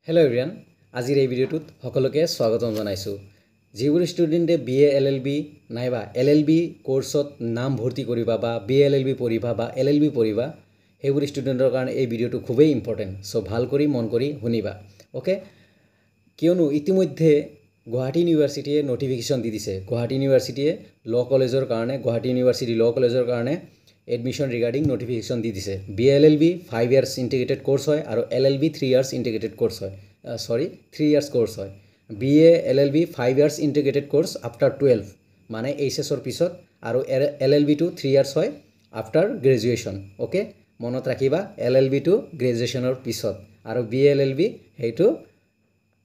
Hello' everyone, আজিৰ এই ভিডিঅ'টোত সকলোকে স্বাগতম জনাইছোঁ। যিবোৰ ষ্টুডেণ্টে BA LLB নাইবা LLB কোৰ্ছত নাম ভৰ্তি কৰিবা বা BA LLB পঢ়িবা বা LLB পঢ়িবা, সেইবোৰ ষ্টুডেণ্টৰ কাৰণে এই ভিডিঅ'টো খুবেই ইম্পৰ্টেণ্ট। চ' ভাল কৰি মন কৰি শুনিবা, অ'কে। কিয়নো ইতিমধ্যে গুৱাহাটী ইউনিভাৰ্চিটিয়ে নটিফিকেশ্যন দি দিছে। গুৱাহাটী ইউনিভাৰ্চিটিয়ে ল' কলেজৰ কাৰণে গুৱাহাটী ইউনিভাৰ্চিটি ল' কলেজৰ কাৰণে এডমিশ্যন ৰিগাৰ্ডিং নটিফিকেশ্যন দি দিছে। BA LLB 5 years integrated course হয় আৰু LLB 3 years ইণ্টিগ্ৰেটেড কোৰ্ছ হয়। 3 years কোৰ্ছ হয়। BA LLB 5 years integrated course after 12 মানে HSৰ পিছত, আৰু LLB টো 3 years হয় আফটাৰ গ্ৰেজুৱেশ্যন, অ'কে। মনত ৰাখিবা, LLB টো গ্ৰেজুৱেশ্যনৰ পিছত আৰু BA LLB সেইটো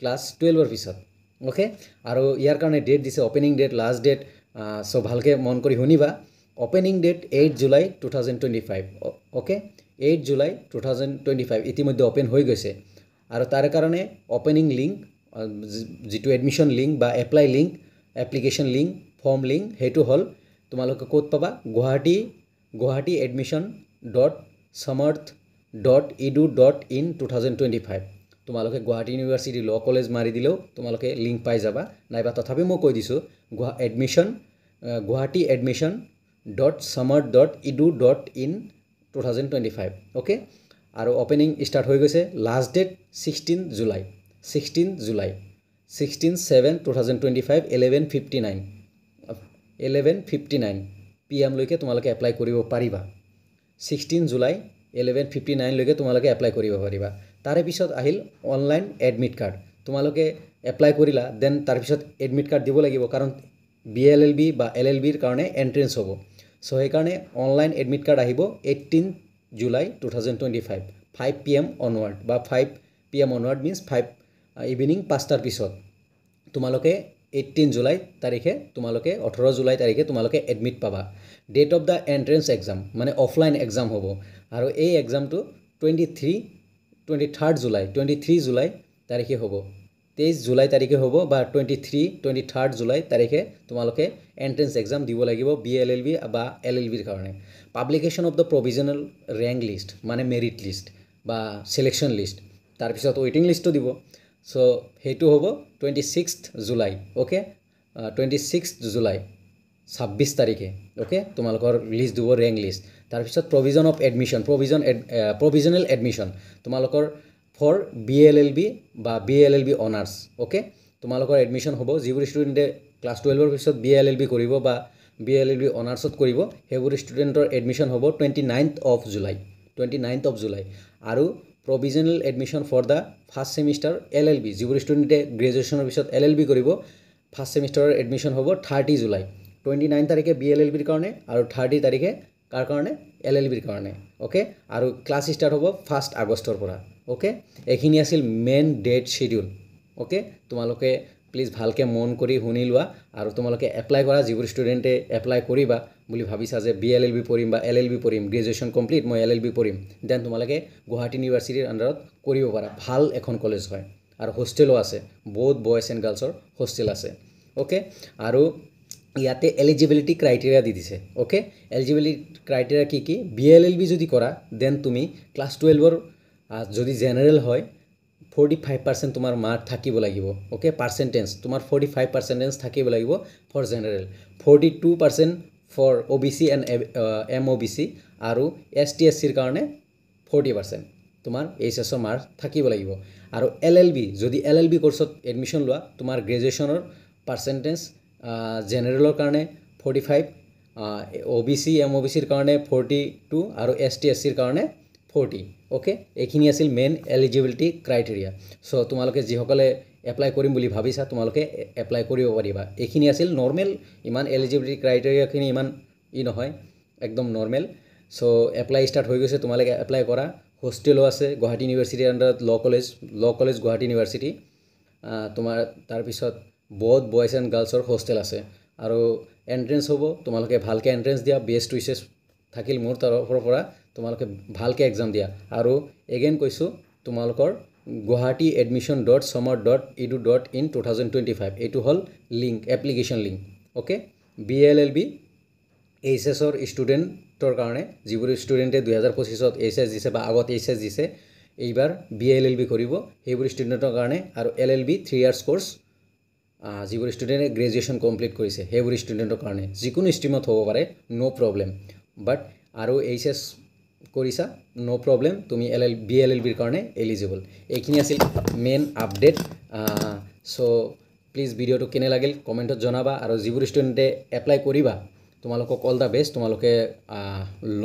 ক্লাছ 12ৰ পিছত, অ'কে। আৰু ইয়াৰ কাৰণে ডেট দিছে, opening date, last date. So' ভালকৈ মন কৰি শুনিবা। Opening date 8 July 2025, okay. 8 July 2025 ইতিমধ্যে অপেন হৈ গৈছে। আৰু তাৰ কাৰণে অপেনিং লিংক, যিটো এডমিশ্যন লিংক বা apply link, application link, form link, সেইটো হ'ল তোমালোকে ক'ত পাবা? গুৱাহাটী admission.samarth.edu.in 2025। তোমালোকে গুৱাহাটী ইউনিভাৰ্চিটি ল' কলেজ মাৰি দিলেও তোমালোকে লিংক পাই যাবা। নাইবা তথাপি মই কৈ দিছোঁ, গুৱাহাটী admission.samarth.edu.in 2025, অ'কে। আৰু অপেনিং ষ্টাৰ্ট হৈ গৈছে। লাষ্ট ডেট 16 July 16/7/2025 11:59 PM লৈকে তোমালোকে এপ্লাই কৰিব পাৰিবা। 16 July 11:59 লৈকে তোমালোকে এপ্লাই কৰিব পাৰিবা। তাৰে পিছত আহিল অনলাইন এডমিট কাৰ্ড। তোমালোকে এপ্লাই কৰিলা, দেন তাৰপিছত এডমিট কাৰ্ড দিব লাগিব, কাৰণ BA LLB বা LLBৰ কাৰণে এণ্ট্ৰেঞ্চ হ'ব। চ' সেইকাৰণে অনলাইন এডমিট কাৰ্ড আহিব 18 July 2025 5 PM অনৱাৰ্ড, বা 5 PM অনৱাৰ্ড মিনছ 5 ইভিনিং 5টাৰ পিছত তোমালোকে 18 July তাৰিখে তোমালোকে 18 July তাৰিখে তোমালোকে এডমিট পাবা। Date of the entrance exam মানে অফলাইন এক্সাম হ'ব, আৰু এই এক্সামটো 23 July তাৰিখে হ'ব। 23 July তাৰিখে হ'ব, বা 23 July তাৰিখে তোমালোকে এণ্ট্ৰেঞ্চ এক্সাম দিব লাগিব BA LLB বা LLBৰ কাৰণে। Publication of the provisional rank list মানে মেৰিট লিষ্ট বা ছিলেকশ্যন লিষ্ট, তাৰপিছত ৱেইটিং লিষ্টটো দিব। চ' সেইটো হ'ব 26 July, অ'কে। 26 July 26 তাৰিখে, অ'কে, তোমালোকৰ লিষ্ট দিব, ৰেংক লিষ্ট। তাৰপিছত provision of admission, provisional admission তোমালোকৰ ফৰ BA LLB বা BA LLB অনাৰ্ছ, অ'কে। তোমালোকৰ এডমিশ্যন হ'ব। যিবোৰ ষ্টুডেণ্টে ক্লাছ 12ৰ পিছত BA LLB কৰিব বা BA LLB অনাৰ্ছত কৰিব, সেইবোৰ ষ্টুডেণ্টৰ এডমিশ্যন হ'ব 29th of July। আৰু provisional admission for the first semester LLB, যিবোৰ ষ্টুডেণ্টে গ্ৰেজুৱেশ্যনৰ পিছত LLB কৰিব, ফাৰ্ষ্ট ছেমিষ্টাৰৰ এডমিশ্যন হ'ব 30 July। 29 তাৰিখে BA LLBৰ কাৰণে আৰু 30 তাৰিখে কাৰ কাৰণে? LLBৰ কাৰণে, অ'কে। আৰু ক্লাছ ষ্টাৰ্ট হ'ব 1 Augustৰ পৰা, অ'কে। এইখিনি আছিল মেইন ডেট শ্বেডিউল, অ'কে। তোমালোকে প্লিজ ভালকৈ মন কৰি শুনি লোৱা আৰু তোমালোকে এপ্লাই কৰা। যিবোৰ ষ্টুডেণ্টে এপ্লাই কৰিবা বুলি ভাবিছা যে BA LLB পঢ়িম বা LLB পঢ়িম, গ্ৰেজুৱেশ্যন কমপ্লিট, মই LLB পঢ়িম, দেন তোমালোকে গুৱাহাটী ইউনিভাৰ্চিটিৰ আণ্ডাৰত কৰিব পাৰা। ভাল এখন কলেজ হয় আৰু হোষ্টেলো আছে, বহুত বয়জ এণ্ড গাৰ্লছৰ হোষ্টেল আছে, অ'কে। আৰু ইয়াতে এলিজিবিলিটি ক্ৰাইটেৰিয়া দি দিছে, অ'কে। এলিজিবিলিটি ক্ৰাইটেৰিয়া কি কি? BA LLB যদি কৰা, দেন তুমি ক্লাছ 12ৰ যদি জেনেৰেল হয় 45% তোমাৰ মাৰ্ক থাকিব লাগিব, অ'কে। পাৰ্চেণ্টেজ তোমাৰ 45% থাকিব লাগিব for general, 42% for OBC and MOBC, আৰু ST SCৰ কাৰণে 40% তোমাৰ HSৰ মাৰ্ক থাকিব লাগিব। আৰু LLB যদি LLB কোৰ্চত এডমিশ্যন লোৱা, তোমাৰ গ্ৰেজুৱেশ্যনৰ পাৰ্চেণ্টেজ জেনেৰেলৰ কাৰণে 45, OBC MOBCৰ কাৰণে 42, আৰু ST SCৰ কাৰণে 40, অ'কে। এইখিনি আছিল মেইন এলিজিবিলিটি ক্ৰাইটেৰিয়া। চ' তোমালোকে যিসকলে এপ্লাই কৰিম বুলি ভাবিছা, তোমালোকে এপ্লাই কৰিব পাৰিবা। এইখিনি আছিল নৰ্মেল, ইমান এলিজিবিলিটি ক্ৰাইটেৰিয়াখিনি ইমান নহয়, একদম নৰ্মেল। চ' এপ্লাই ষ্টাৰ্ট হৈ গৈছে, তোমালোকে এপ্লাই কৰা। হোষ্টেলো আছে গুৱাহাটী ইউনিভাৰ্চিটিৰ আণ্ডাৰত, ল' কলেজ গুৱাহাটী ইউনিভাৰ্চিটি। তোমাৰ তাৰপিছত বহুত বয়জ এণ্ড গাৰ্লছৰ হোষ্টেল আছে। আৰু এণ্ট্ৰেঞ্চ হ'ব, তোমালোকে ভালকৈ এণ্ট্ৰেঞ্চ দিয়া। বেষ্ট উইচেছ থাকিল মোৰ তৰফৰ পৰা, তোমালোকে ভালকৈ এক্সাম দিয়া। আৰু এগেইন কৈছোঁ, তোমালোকৰ গুৱাহাটী admission.samarth.edu.in 2025 এইটো হ'ল link, application link, okay. BA LLB HSৰ ষ্টুডেণ্টৰ কাৰণে, যিবোৰ ষ্টুডেণ্টে 2025ত HS দিছে বা আগত HS দিছে, এইবাৰ BLLB কৰিব সেইবোৰ ষ্টুডেণ্টৰ কাৰণে আৰু LLB 3 ইয়াৰ্ছ কোৰ্ছ যিবোৰ ষ্টুডেণ্টে গ্ৰেজুৱেশ্যন কমপ্লিট কৰিছে সেইবোৰ ষ্টুডেণ্টৰ কাৰণে যিকোনো ষ্ট্ৰীমত হ'ব পাৰে নো প্ৰব্লেম বাট আৰু HS কৰিছা নো প্ৰব্লেম তুমি BLLBৰ কাৰণে এলিজিবল এইখিনি আছিল মেইন আপডেট সো প্লিজ ভিডিঅ'টো কেনে লাগিল কমেণ্টত জনাবা আৰু যিবোৰ ষ্টুডেণ্টে এপ্লাই কৰিবা তোমালোকক অল দা বেষ্ট তোমালোকে ল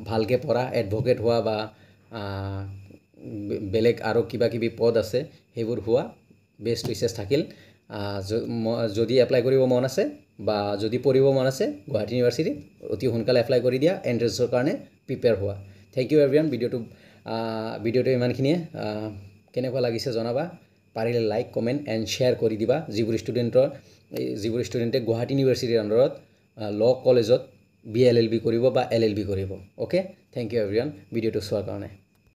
ভালকৈ পঢ়া এডভোকেট হোৱা বা বেলেগ আৰু কিবা কিবি পদ আছে সেইবোৰ হোৱা বেষ্ট উইচেছ থাকিল যদি এপ্লাই কৰিব মন আছে বা যদি পঢ়িব মন আছে গুৱাহাটী ইউনিভাৰ্চিটিত অতি সোনকালে এপ্লাই কৰি দিয়া এন্ট্ৰেন্সৰ কাৰণে প্ৰিপেয়াৰ হোৱা থ্যাংক ইউ এভৰিৱান ভিডিঅ'টো ইমানখিনিয়ে কেনেকুৱা লাগিছে জনাবা পাৰিলে লাইক কমেণ্ট এণ্ড শ্বেয়াৰ কৰি দিবা যিবোৰ ষ্টুডেণ্টে গুৱাহাটী ইউনিভাৰ্চিটিৰ আণ্ডাৰত ল কলেজত BLLB কৰিব বা LLB কৰিব অ'কে থ্যাংক ইউ এভৰিৱান ভিডিঅ'টো চোৱাৰ কাৰণে